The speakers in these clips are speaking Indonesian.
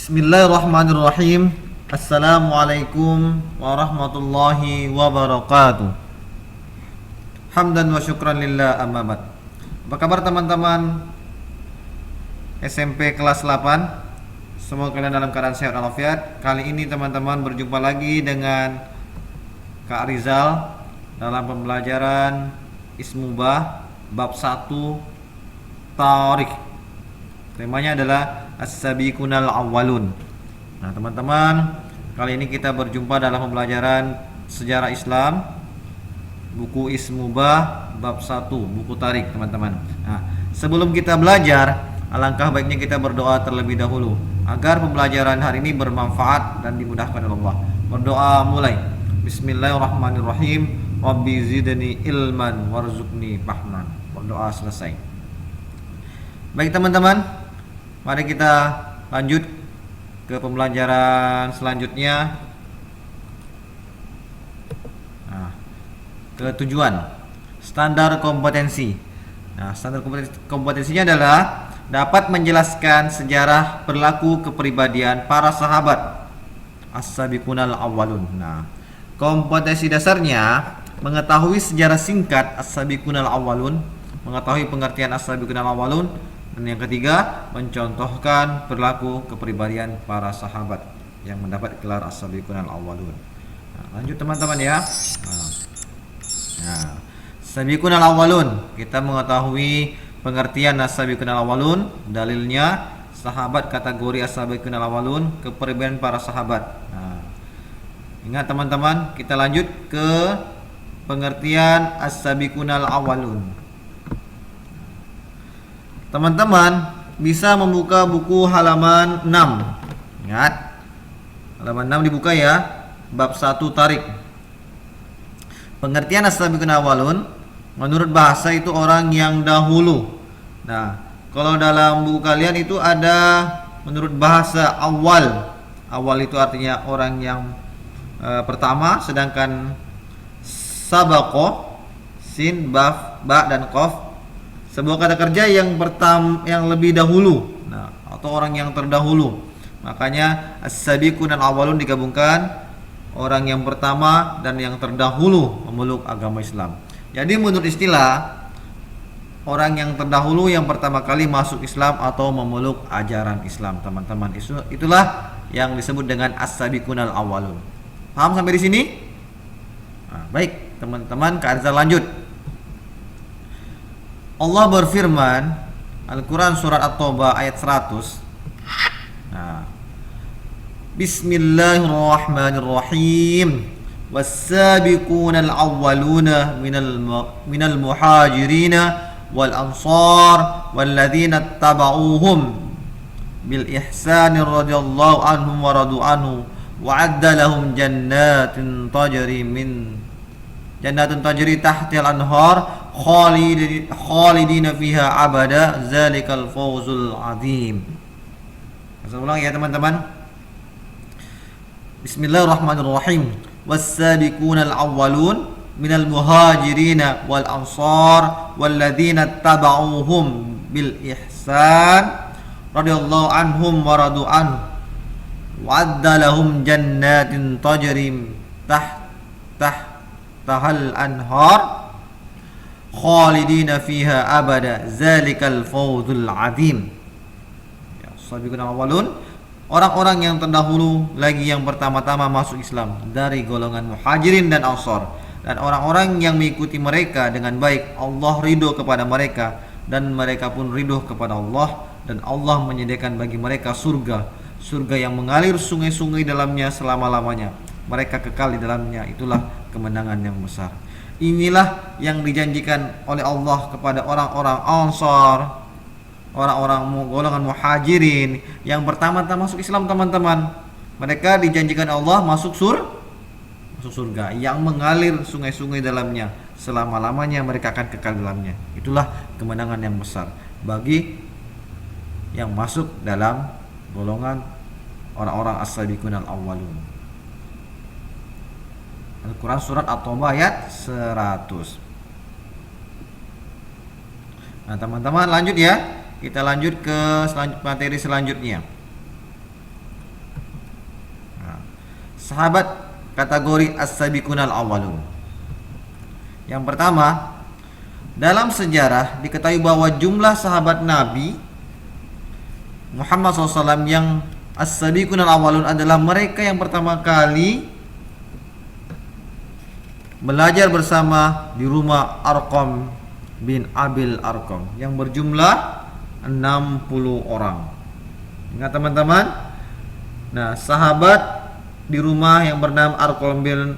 Bismillahirrahmanirrahim. Assalamualaikum warahmatullahi wabarakatuh. Hamdan wa syukran lillah, amma ba'd. Apa kabar teman-teman SMP kelas 8? Semoga kalian dalam keadaan sehat walafiat. Kali ini teman-teman berjumpa lagi dengan Kak Rizal dalam pembelajaran Ismubah bab 1 Tarik. Temanya adalah As-Sabiqunal Awwalun. Nah, teman-teman, kali ini kita berjumpa dalam pembelajaran sejarah Islam, buku Ismubah bab 1, buku Tarik, teman-teman. Nah, sebelum kita belajar, alangkah baiknya kita berdoa terlebih dahulu agar pembelajaran hari ini bermanfaat dan dimudahkan oleh Allah. Berdoa mulai. Bismillahirrahmanirrahim. Rabbi zidni ilman warzuqni fahman. Berdoa selesai. Baik teman-teman, mari kita lanjut ke pembelajaran selanjutnya. Nah, ke tujuan standar kompetensi. Nah, standar kompetensinya adalah dapat menjelaskan sejarah berlaku kepribadian para sahabat as-sabiqunal awwalun. Nah, kompetensi dasarnya mengetahui sejarah singkat as-sabiqunal awwalun, mengetahui pengertian as-sabiqunal awwalun. Dan yang ketiga, mencontohkan perilaku kepribadian para sahabat yang mendapat gelar as-sabiqunal awwalun. Nah, lanjut teman-teman ya. Nah, sabiqunal awwalun, kita mengetahui pengertian as-sabiqunal awwalun. Dalilnya sahabat kategori as-sabiqunal awwalun, kepribadian para sahabat. Nah, ingat teman-teman, kita lanjut ke pengertian as-sabiqunal awwalun. Teman-teman bisa membuka buku halaman 6. Ingat, halaman 6 dibuka ya, bab 1 Tarik. Pengertian as-sabiqunal awwalun menurut bahasa itu orang yang dahulu. Nah, kalau dalam buku kalian itu ada menurut bahasa awal. Awal itu artinya orang yang pertama, sedangkan sabaqo sin, ba dan qaf sebuah kata kerja yang yang lebih dahulu. Nah, atau orang yang terdahulu. Makanya as-sabiqunal awwalun digabungkan orang yang pertama dan yang terdahulu memeluk agama Islam. Jadi menurut istilah, orang yang terdahulu yang pertama kali masuk Islam atau memeluk ajaran Islam, teman-teman. Itulah yang disebut dengan as-sabiqunal awwalun. Paham sampai di sini? Nah, baik, teman-teman, Kak Arzal lanjut. Allah berfirman, Al-Quran surat At-Taubah ayat 100. Nah, Bismillahirrahmanirrahim. Was-sabiqunal awwaluna minal muhajirin wal ansar walladzina tabauhum bil ihsani radhiyallahu anhum wa radu anhu wa'adda lahum jannatin tajri tahtil anhar khalidina fiha abada zalikal fawzul azim. Saya ulang ya teman-teman. Bismillahirrahmanirrahim. Was-sabiqunal awwalun minal muhajirin wal ansar walladzina tabauhum bil ihsan radhiyallahu anhum wa radu anhu wa'adda lahum jannatin tajri tahtal anhar khalidina fiha abada zalikal fawzul azim. Ya, sabiqunal awwalun, orang-orang yang terdahulu lagi yang pertama-tama masuk Islam dari golongan muhajirin dan ansar, dan orang-orang yang mengikuti mereka dengan baik. Allah ridho kepada mereka dan mereka pun ridho kepada Allah, dan Allah menyediakan bagi mereka surga yang mengalir sungai-sungai dalamnya selama-lamanya. Mereka kekal di dalamnya. Itulah kemenangan yang besar. Inilah yang dijanjikan oleh Allah kepada orang-orang Ansar, orang-orang golongan muhajirin yang pertama-tama masuk Islam, teman-teman. Mereka dijanjikan Allah masuk surga yang mengalir sungai-sungai dalamnya selama-lamanya. Mereka akan kekal dalamnya. Itulah kemenangan yang besar bagi yang masuk dalam golongan orang-orang as-sabiqunal awwalun. Al-Quran surat At-Taubah ayat 100. Nah teman-teman lanjut ya. Kita lanjut ke materi selanjutnya. sahabat kategori as-sabiqunal awwalun. Yang pertama, dalam sejarah diketahui bahwa jumlah sahabat Nabi Muhammad SAW yang as-sabiqunal awwalun adalah mereka yang pertama kali belajar bersama di rumah Arqam bin Abil Arqam yang berjumlah 60 orang. Ingat teman-teman? Nah, sahabat di rumah yang bernama Arqam bin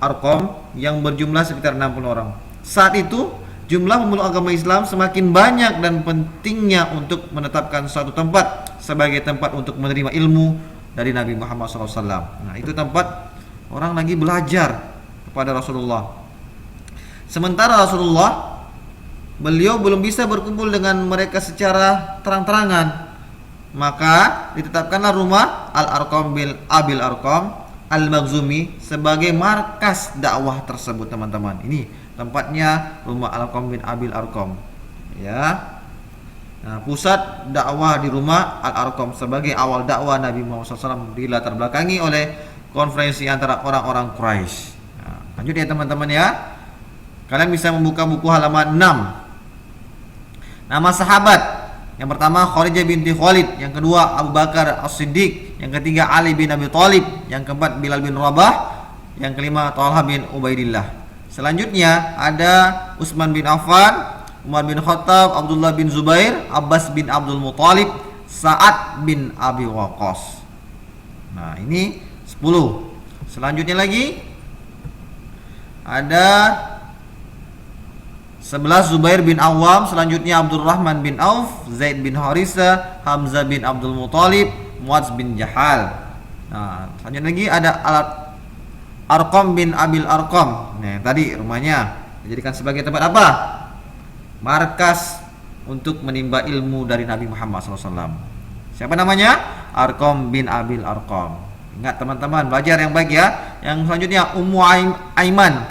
Arqam yang berjumlah sekitar 60 orang. Saat itu jumlah pemeluk agama Islam semakin banyak dan pentingnya untuk menetapkan suatu tempat sebagai tempat untuk menerima ilmu dari Nabi Muhammad SAW. Nah, itu tempat orang lagi belajar kepada Rasulullah. Sementara Rasulullah, beliau belum bisa berkumpul dengan mereka secara terang-terangan. Maka ditetapkanlah rumah Al-Arqam bin Abil Arqam Al-Makhzumi sebagai markas dakwah tersebut, teman-teman. Ini tempatnya rumah Al-Arqam bin Abil Arqam. Ya. Nah, pusat dakwah di rumah Al-Arqam sebagai awal dakwah Nabi Muhammad SAW dilatar belakangi oleh konferensi antara orang-orang Quraisy. Nah, lanjut ya teman-teman ya. Kalian bisa membuka buku halaman 6. Nama sahabat. Yang pertama Khadijah binti Khalid, yang kedua Abu Bakar As-Siddiq, yang ketiga Ali bin Abi Thalib, yang keempat Bilal bin Rabah, yang kelima Thalhah bin Ubaidillah. Selanjutnya ada Utsman bin Affan, Umar bin Khattab, Abdullah bin Zubair, Abbas bin Abdul Muthalib, Sa'ad bin Abi Waqqas. Nah, ini 10. Selanjutnya lagi ada 11 Zubair bin Awam, selanjutnya Abdurrahman bin Auf, Zaid bin Harisa, Hamzah bin Abdul Muthalib, Muadz bin Jahal. Nah, selanjutnya lagi ada Arqam bin Abil Arqam. Nah, tadi rumahnya dijadikan sebagai tempat apa? Markas untuk menimba ilmu dari Nabi Muhammad SAW. Siapa namanya? Arqam bin Abil Arqam. Ingat teman-teman, belajar yang baik ya. Yang selanjutnya Ummu Aiman,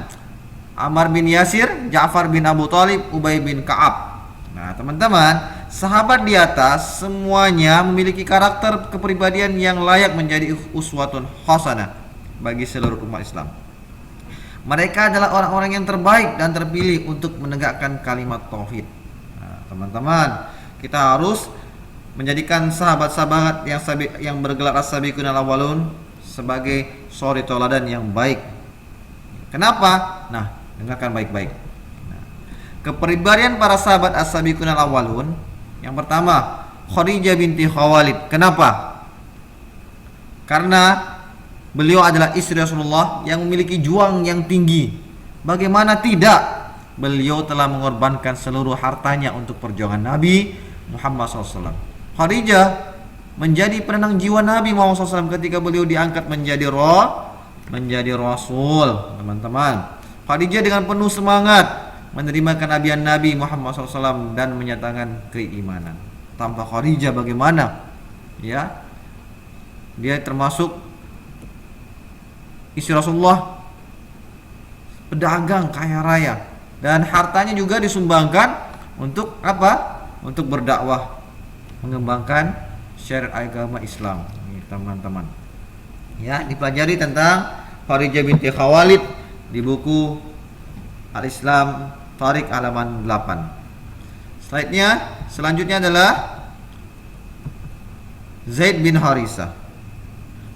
Ammar bin Yasir, Ja'far bin Abu Thalib, Ubay bin Ka'ab. Nah, teman-teman, sahabat di atas semuanya memiliki karakter kepribadian yang layak menjadi uswatun hasanah bagi seluruh umat Islam. Mereka adalah orang-orang yang terbaik dan terpilih untuk menegakkan kalimat tauhid. Nah, teman-teman, kita harus menjadikan sahabat-sahabat yang bergelar as-sabiqunal awwalun sebagai suri tauladan yang baik. Kenapa? Nah, dengarkan baik-baik. Nah, kepribadian para sahabat as-sabiqunal awwalun, yang pertama Khadijah binti Khuwailid. Kenapa? Karena beliau adalah istri Rasulullah yang memiliki juang yang tinggi. Bagaimana tidak? Beliau telah mengorbankan seluruh hartanya untuk perjuangan Nabi Muhammad SAW. Khadijah menjadi penenang jiwa Nabi Muhammad SAW ketika beliau diangkat menjadi Rasul, teman-teman. Khadijah dengan penuh semangat menerima kenabian Nabi Muhammad SAW dan menyatakan keimanan. Tanpa Khadijah bagaimana? Ya, dia termasuk istri Rasulullah, pedagang kaya raya, dan hartanya juga disumbangkan untuk apa? Untuk berdakwah, mengembangkan syariat agama Islam. Ini teman-teman. Ya, dipelajari tentang Khadijah binti Khuwailid di buku Al-Islam Tariq halaman 8. Selanjutnya adalah Zaid bin Harisa.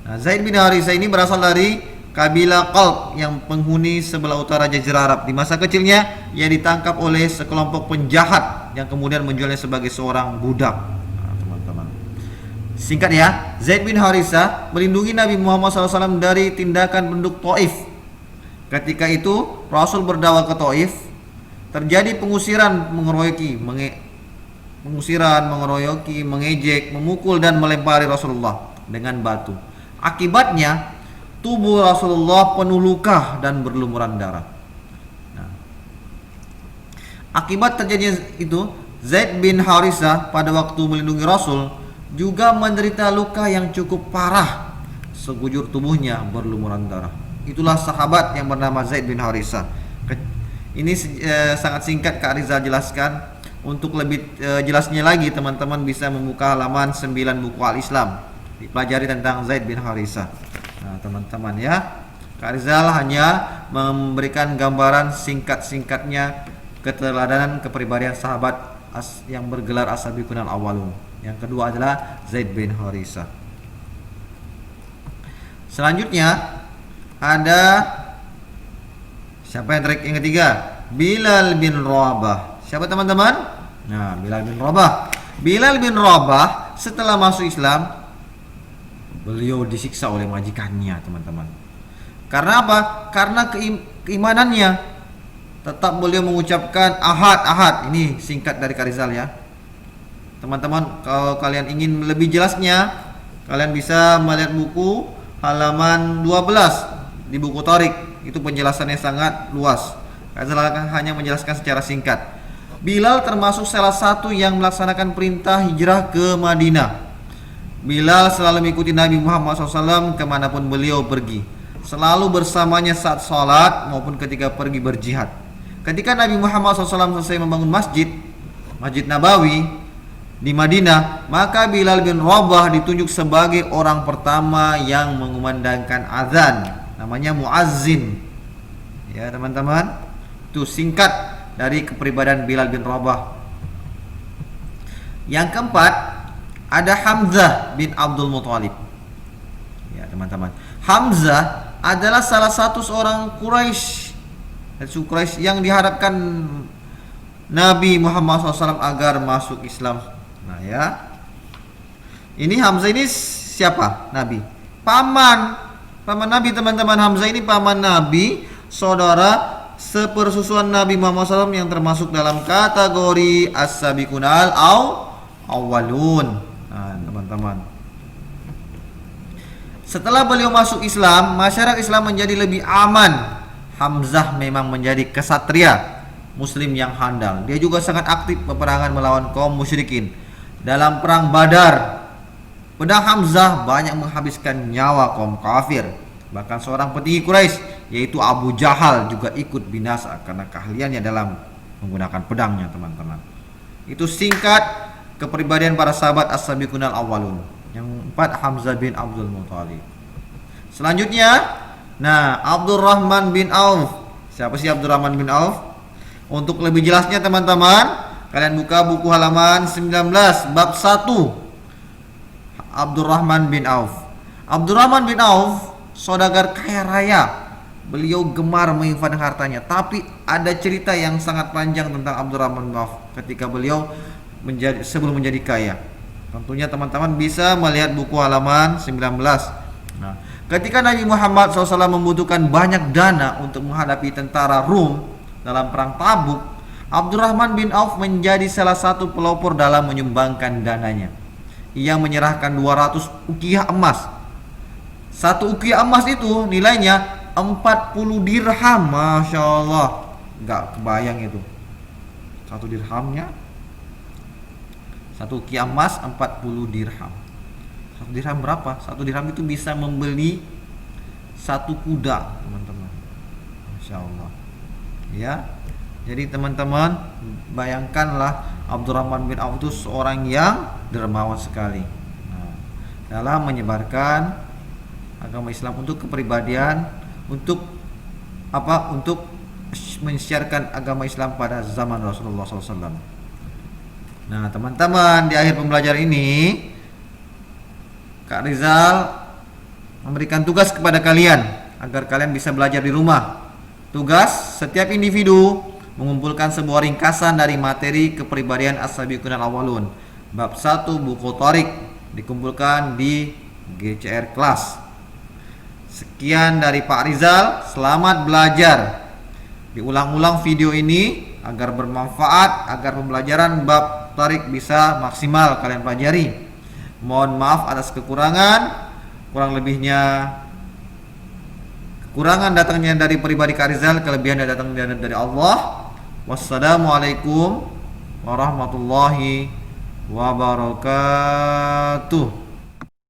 Nah, Zaid bin Harisa ini berasal dari kabilah Qalb yang penghuni sebelah utara Jazirah Arab. Di masa kecilnya ia ditangkap oleh sekelompok penjahat yang kemudian menjualnya sebagai seorang budak. Nah, teman-teman, singkat ya, Zaid bin Harisa melindungi Nabi Muhammad SAW dari tindakan penduduk Taif. Ketika itu Rasul berdakwah ke Taif, terjadi pengusiran, mengeroyoki, mengejek, memukul dan melempari Rasulullah dengan batu. Akibatnya tubuh Rasulullah penuh luka dan berlumuran darah. Nah, akibat terjadinya itu, Zaid bin Harisa pada waktu melindungi Rasul juga menderita luka yang cukup parah. Sekujur tubuhnya berlumuran darah. Itulah sahabat yang bernama Zaid bin Harisa. Ini sangat singkat Kak Rizal jelaskan. Untuk lebih jelasnya lagi teman-teman bisa membuka halaman 9 buku Al-Islam. Dipelajari tentang Zaid bin Harisa. Nah, teman-teman ya, Kak Rizal hanya memberikan gambaran singkat-singkatnya keteladanan kepribadian sahabat yang bergelar as-sabiqunal awwalun. Yang kedua adalah Zaid bin Harisah. Selanjutnya ada siapa yang ketiga? Bilal bin Rabah. Siapa teman-teman? Nah, Bilal bin Rabah. Bilal bin Rabah setelah masuk Islam, beliau disiksa oleh majikannya, teman-teman. Karena apa? Karena keimanannya. Tetap beliau mengucapkan ahad, ahad. Ini singkat dari Kak Rizal ya. Teman-teman, kalau kalian ingin lebih jelasnya, kalian bisa melihat buku halaman 12 di buku Tharik. Itu penjelasannya sangat luas. Kak Rizal hanya menjelaskan secara singkat. Bilal termasuk salah satu yang melaksanakan perintah hijrah ke Madinah. Bilal selalu mengikuti Nabi Muhammad SAW kemanapun beliau pergi, selalu bersamanya saat sholat maupun ketika pergi berjihad. Ketika Nabi Muhammad SAW selesai membangun Masjid Nabawi di Madinah, maka Bilal bin Rabah ditunjuk sebagai orang pertama yang mengumandangkan azan. Namanya muazzin. Ya teman-teman, itu singkat dari kepribadian Bilal bin Rabah. Yang keempat ada Hamzah bin Abdul Muthalib. Ya teman-teman, Hamzah adalah salah satu seorang Quraisy yang diharapkan Nabi Muhammad SAW agar masuk Islam. Nah ya, ini Hamzah ini siapa? Nabi, paman Nabi, teman-teman. Hamzah ini paman Nabi, saudara sepersusuan Nabi Muhammad SAW yang termasuk dalam kategori as-sabiqunal awwalun. Nah teman-teman, setelah beliau masuk Islam, masyarakat Islam menjadi lebih aman. Hamzah memang menjadi kesatria muslim yang handal. Dia juga sangat aktif peperangan melawan kaum musyrikin. Dalam perang Badar, pedang Hamzah banyak menghabiskan nyawa kaum kafir. Bahkan seorang petinggi Quraisy yaitu Abu Jahal juga ikut binasa karena keahliannya dalam menggunakan pedangnya, teman-teman. Itu singkat kepribadian para sahabat as-sabiqunal awwalun. Yang empat, Hamzah bin Abdul Muthalib. Selanjutnya, nah, Abdurrahman bin Auf. Siapa sih Abdurrahman bin Auf? Untuk lebih jelasnya teman-teman, kalian buka buku halaman 19 bab 1. Abdurrahman bin Auf. Abdurrahman bin Auf saudagar kaya raya. Beliau gemar menginfakkan hartanya. Tapi ada cerita yang sangat panjang tentang Abdurrahman bin Auf ketika beliau sebelum menjadi kaya. Tentunya teman-teman bisa melihat buku halaman 19. Nah, ketika Nabi Muhammad SAW membutuhkan banyak dana untuk menghadapi tentara Rum dalam perang Tabuk, Abdurrahman bin Auf menjadi salah satu pelopor dalam menyumbangkan dananya. Ia menyerahkan 200 uqiyah emas. Satu uqiyah emas itu nilainya 40 dirham. Masya Allah, gak kebayang itu. Satu dirhamnya, satu uqiyah emas 40 dirham. Satu dirham berapa? Satu dirham itu bisa membeli satu kuda, teman-teman. Masya Allah. Ya, jadi teman-teman bayangkanlah Abdurrahman bin Auf itu seorang yang dermawan sekali. Nah, dalam menyebarkan agama Islam untuk kepribadian, untuk apa? Untuk mensiarkan agama Islam pada zaman Rasulullah SAW. Nah, teman-teman, di akhir pembelajaran ini Kak Rizal memberikan tugas kepada kalian agar kalian bisa belajar di rumah. Tugas setiap individu mengumpulkan sebuah ringkasan dari materi kepribadian as-sabiqunal awwalun. Bab 1 buku Tharik dikumpulkan di GCR kelas. Sekian dari Pak Rizal, selamat belajar. Diulang-ulang video ini agar bermanfaat, agar pembelajaran bab Tharik bisa maksimal kalian pelajari. Mohon maaf atas kekurangan. Kurang lebihnya, kekurangan datangnya dari pribadi Kak Rizal, kelebihan datangnya dari Allah. Wassalamualaikum warahmatullahi wabarakatuh.